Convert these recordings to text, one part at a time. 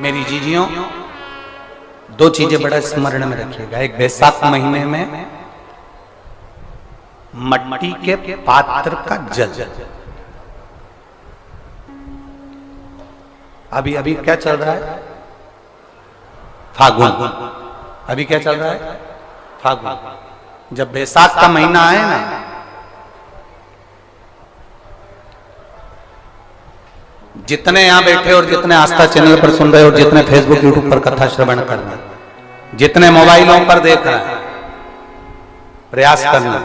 मेरी जीजियों, दो चीजें बड़ा स्मरण में रखिएगा। एक, बैसाख महीने में मट्टी के पात्र का जल। अभी अभी क्या चल रहा है? फागुन। अभी क्या चल रहा है? फागुन। जब बैसाख का महीना आए ना, जितने यहां बैठे और जितने आस्था चैनल पर सुन रहे हो, जितने फेसबुक यूट्यूब पर कथा श्रवण कर रहे हैं, जितने मोबाइलों पर देख रहे हैं, प्रयास करना,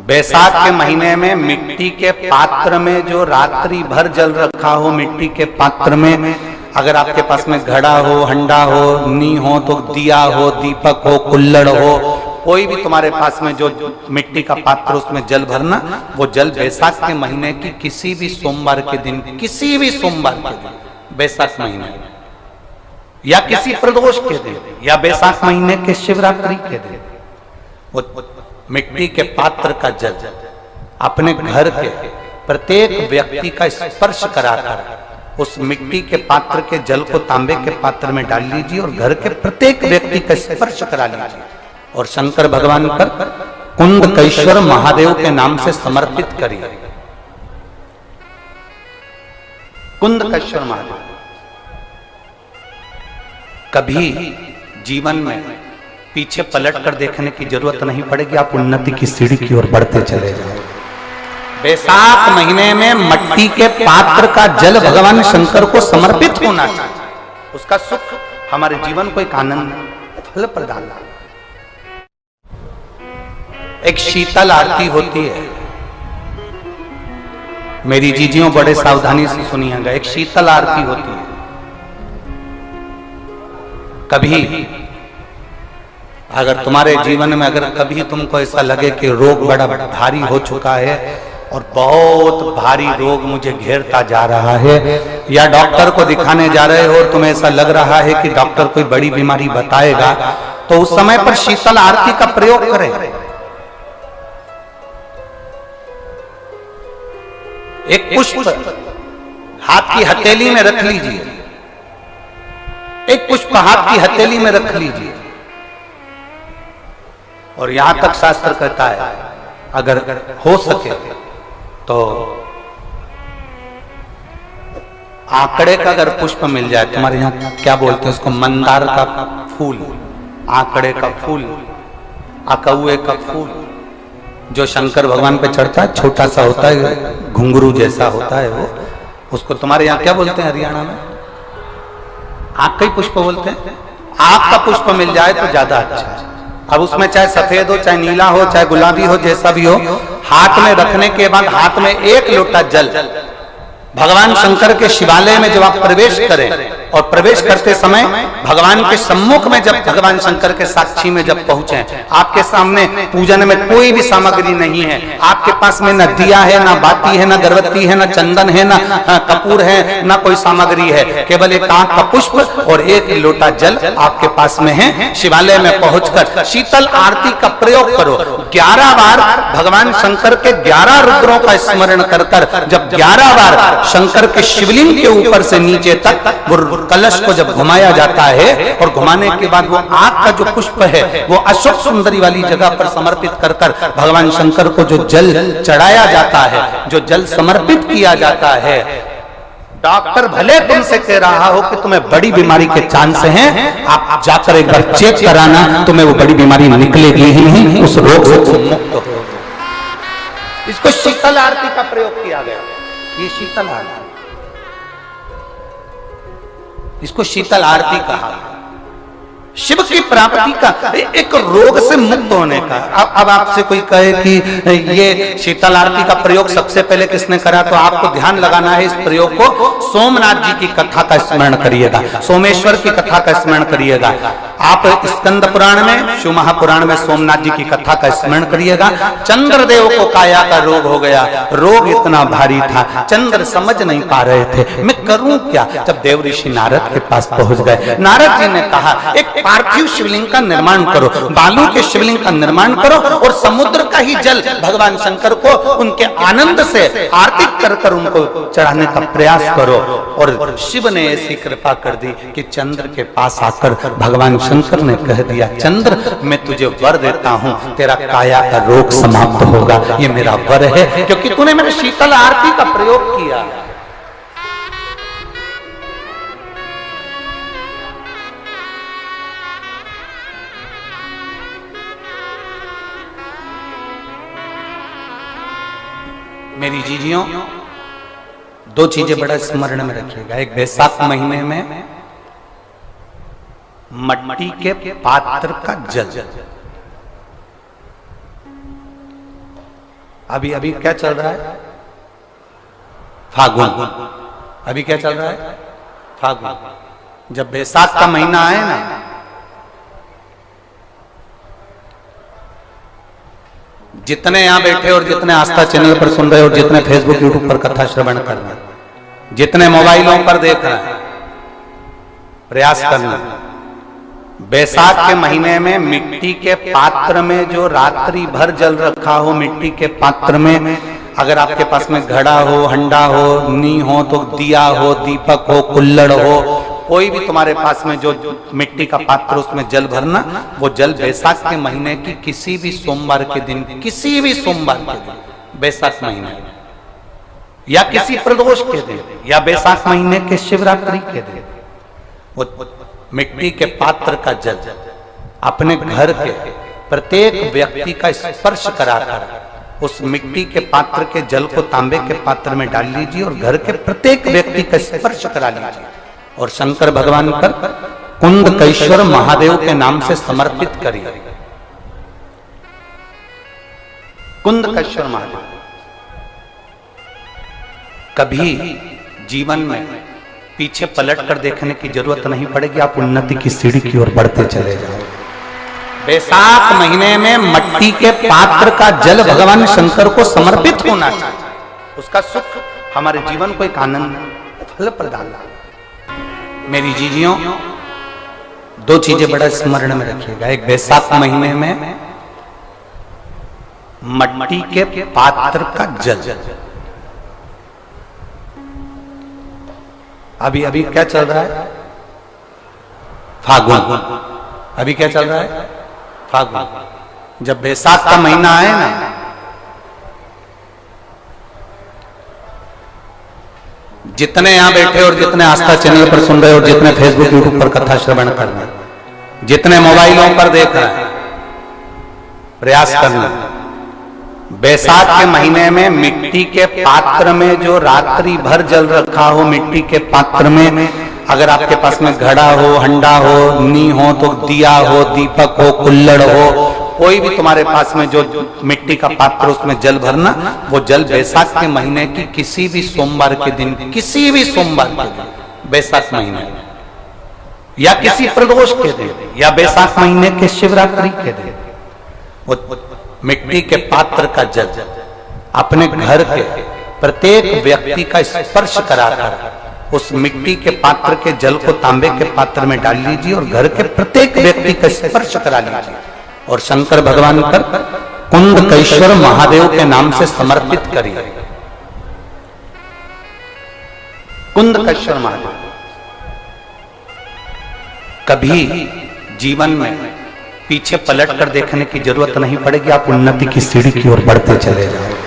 बैसाख के महीने में मिट्टी के पात्र में जो रात्रि भर जल रखा हो, मिट्टी के पात्र में, अगर आपके पास में घड़ा हो, हंडा हो, नी हो, तो दिया हो, दीपक हो, कुल्लड़ हो, कोई भी तुम्हारे पास में जो मिट्टी का पात्र, उसमें जल भरना। वो जल बैसाख के महीने की किसी भी सोमवार के दिन, किसी भी सोमवार के दिन, बैसाख महीने या किसी प्रदोष के दिन, या बैसाख महीने के शिवरात्रि के दिन, वो मिट्टी के पात्र का जल अपने घर के प्रत्येक व्यक्ति का स्पर्श कराकर उस मिट्टी के पात्र के जल को तांबे के पात्र में डाल लीजिए और घर के प्रत्येक व्यक्ति का स्पर्श करा लीजिए और शंकर भगवान पर कुंडकेश्वर महादेव के नाम से समर्पित करिए। कुंडकेश्वर महादेव। कभी जीवन में पीछे पलट कर देखने की जरूरत नहीं पड़ेगी, आप उन्नति की सीढ़ी की ओर बढ़ते चले जाओगे। बैसाख महीने में मट्टी के पात्र का जल भगवान शंकर को समर्पित होना चाहिए। उसका सुख हमारे जीवन को एक आनंद फल प्रदान। एक शीतल आरती होती है, मेरी जीजियों बड़े सावधानी से सुनिएगा। एक शीतल आरती होती है। कभी अगर तुम्हारे जीवन में अगर कभी तुमको ऐसा लगे कि रोग बड़ा भारी हो चुका है और बहुत भारी रोग मुझे घेरता जा रहा है, या डॉक्टर को दिखाने जा रहे हो और तुम्हें ऐसा लग रहा है कि डॉक्टर कोई बड़ी बीमारी बताएगा, तो उस समय पर शीतल आरती का प्रयोग करें। एक पुष्प हाथ की हथेली में रख लीजिए, एक पुष्प हाथ की हथेली में रख लीजिए, और यहां तक शास्त्र कहता है अगर हो सके तो आंकड़े का अगर पुष्प मिल जाए, तुम्हारे यहां क्या बोलते हैं उसको, मंदार का फूल, आंकड़े का फूल, अकौए का फूल, जो शंकर भगवान पे चढ़ता है, छोटा सा होता है, घुंघरू जैसा होता है वो, उसको तुम्हारे यहाँ क्या बोलते हैं हरियाणा में? आंख का ही पुष्प बोलते हैं। आंख का पुष्प मिल जाए तो ज्यादा अच्छा है। अब उसमें चाहे सफेद हो, चाहे नीला हो, चाहे गुलाबी हो, जैसा भी हो, हाथ में रखने के बाद हाथ में एक लोटा जल भगवान शंकर के शिवालय में जब आप प्रवेश करें, और प्रवेश करते समय भगवान के सम्मुख में जब भगवान शंकर के साक्षी में जब पहुंचे, आपके सामने पूजन में कोई भी सामग्री नहीं है, आपके पास में न दिया है, न बाती है, न गर्भवती है, न चंदन है, न कपूर है, न कोई सामग्री है, केवल एक आंख का पुष्प और एक लोटा जल आपके पास में है। शिवालय में पहुंचकर शीतल आरती का प्रयोग करो। 11 बार भगवान शंकर के 11 रुद्रों का स्मरण कर कर जब 11 बार शंकर के शिवलिंग के ऊपर से नीचे तक वो कलश को जब घुमाया जाता है, और घुमाने के बाद वो आग का जो पुष्प है वो अशोक सुंदरी वाली जगह पर समर्पित कर कर भगवान शंकर को जो जल चढ़ाया जाता है, जो जल समर्पित किया जाता है, डॉक्टर भले तुमसे कह रहा हो कि तुम्हें बड़ी बीमारी के चांस हैं, आप जाकर एक बार चेक कराना, तुम्हें वो बड़ी बीमारी निकलेगी ही नहीं, उस रोग से तुम मुक्त हो। इसको शीतल आरती का प्रयोग किया गया। ये शीतल आरती, इसको शीतल आरती कहा। शिव की प्राप्ति का, एक रोग से मुक्त होने का। अब आपसे कोई कहे कि ये शीतल आरती का प्रयोग सबसे पहले किसने करा, तो आपको ध्यान लगाना है इस प्रयोग को। सोमनाथ जी की कथा का स्मरण करिएगा, सोमेश्वर की कथा का स्मरण करिएगा। आप स्कंद पुराण में, शिव महापुराण में सोमनाथ जी की कथा का स्मरण करिएगा। चंद्रदेव को काया का रोग हो गया, रोग इतना भारी था, चंद्र समझ नहीं पा रहे थे, मैं करूं क्या? जब देव ऋषि नारद के पास पहुंच गए, नारद जी ने कहा एक पार्थिव शिवलिंग का निर्माण करो, बालू के शिवलिंग का निर्माण करो और समुद्र का ही जल भगवान शंकर को उनके आनंद से आरती कर कर उनको चढ़ाने का प्रयास करो। और शिव ने ऐसी कृपा कर दी कि चंद्र के पास आकर भगवान शंकर ने कह दिया, चंद्र मैं तुझे वर देता हूं, तेरा काया का रोग समाप्त होगा, ये मेरा वर है क्योंकि तूने मेरे शीतल आरती का प्रयोग किया। मेरी जीजियों, दो चीजें बड़ा स्मरण में रखिएगा। एक बैसाख महीने में मट्टी के पात्र का जल, अभी अभी क्या चल रहा है? फागुन। अभी क्या चल रहा है? फागुन। जब बैसाख का महीना आए ना, जितने यहां बैठे और जितने आस्था चैनल पर सुन रहे और जितने फेसबुक यूट्यूब पर कथा श्रवण कर रहे, जितने मोबाइलों पर देख रहे हैं, प्रयास करना, बैसाख के महीने में मिट्टी के पात्र में जो रात्रि भर जल रखा हो, मिट्टी के पात्र में, अगर आपके पास में घड़ा हो, हंडा हो, नी हो, तो दिया हो, दीपक हो, कुल्लड़ हो, कोई भी तुम्हारे पास में जो मिट्टी का पात्र, उसमें जल भरना। वो जल बैसाख के महीने की किसी भी सोमवार के दिन, किसी भी सोमवार के दिन, बैसाख महीने या किसी प्रदोष के दिन या बैसाख महीने के शिवरात्रि के दिन, वो मिट्टी के पात्र का जल अपने घर के प्रत्येक व्यक्ति का स्पर्श कराकर उस मिट्टी के पात्र के जल को तांबे के पात्र में डाल लीजिए और घर के प्रत्येक व्यक्ति का स्पर्श करा लीजिए और शंकर भगवान पर कुंडकेश्वर महादेव के नाम से समर्पित करिए। कुंडकेश्वर महादेव। कभी जीवन में पीछे पलट कर देखने की जरूरत नहीं पड़ेगी, आप उन्नति की सीढ़ी की ओर बढ़ते चले जाओगे। बैसाख महीने में मट्टी के पात्र का जल भगवान शंकर को समर्पित होना चाहिए, उसका सुख हमारे जीवन को एक आनंद फल प्रदान। मेरी जीजियों, दो चीजें बड़ा स्मरण में रखिएगा। एक बैसाख महीने में मट्टी के पात्र का जल, अभी अभी क्या चल रहा है? फागुन। अभी क्या चल रहा है? फागुन। जब बैसाख का महीना आए ना, जितने यहां बैठे और जितने आस्था चैनल पर सुन रहे और जितने फेसबुक यूट्यूब पर कथा श्रवण कर रहे, जितने मोबाइलों पर देख रहे हैं, प्रयास करना, बैसाख के महीने में मिट्टी के पात्र में जो रात्रि भर जल रखा हो, मिट्टी के पात्र में, अगर आपके पास में घड़ा हो, हंडा हो, नी हो, तो दिया हो, दीपक हो, कुल्लड़ हो, कोई भी तुम्हारे पास में जो मिट्टी का पात्र, उसमें जल भरना। वो जल बैसाख के महीने की किसी भी सोमवार के दिन, किसी भी सोमवार के दिन, बैसाख महीने या किसी प्रदोष के दिन या बैसाख महीने के शिवरात्रि के दिन, वो मिट्टी के पात्र का जल अपने घर के प्रत्येक व्यक्ति का स्पर्श कराकर उस मिट्टी के पात्र के जल को तांबे के पात्र में डाल लीजिए और घर के प्रत्येक व्यक्ति का स्पर्श करा लीजिए और शंकर भगवान पर कुंडकेश्वर महादेव के नाम से समर्पित करिए। कुंडकेश्वर महादेव। कभी जीवन में पीछे पलट कर देखने की जरूरत नहीं पड़ेगी, आप उन्नति की सीढ़ी की ओर बढ़ते चले जाओगे।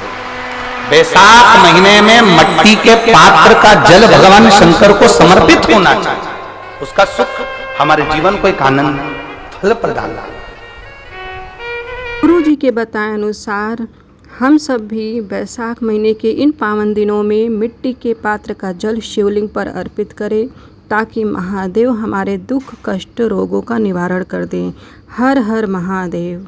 बैसाख महीने में मट्टी के पात्र का जल भगवान शंकर को समर्पित होना चाहिए, उसका सुख हमारे जीवन को एक आनंद फल प्रदान। गुरु जी के बताए अनुसार हम सब भी बैसाख महीने के इन पावन दिनों में मिट्टी के पात्र का जल शिवलिंग पर अर्पित करें ताकि महादेव हमारे दुख, कष्ट, रोगों का निवारण कर दें। हर हर महादेव।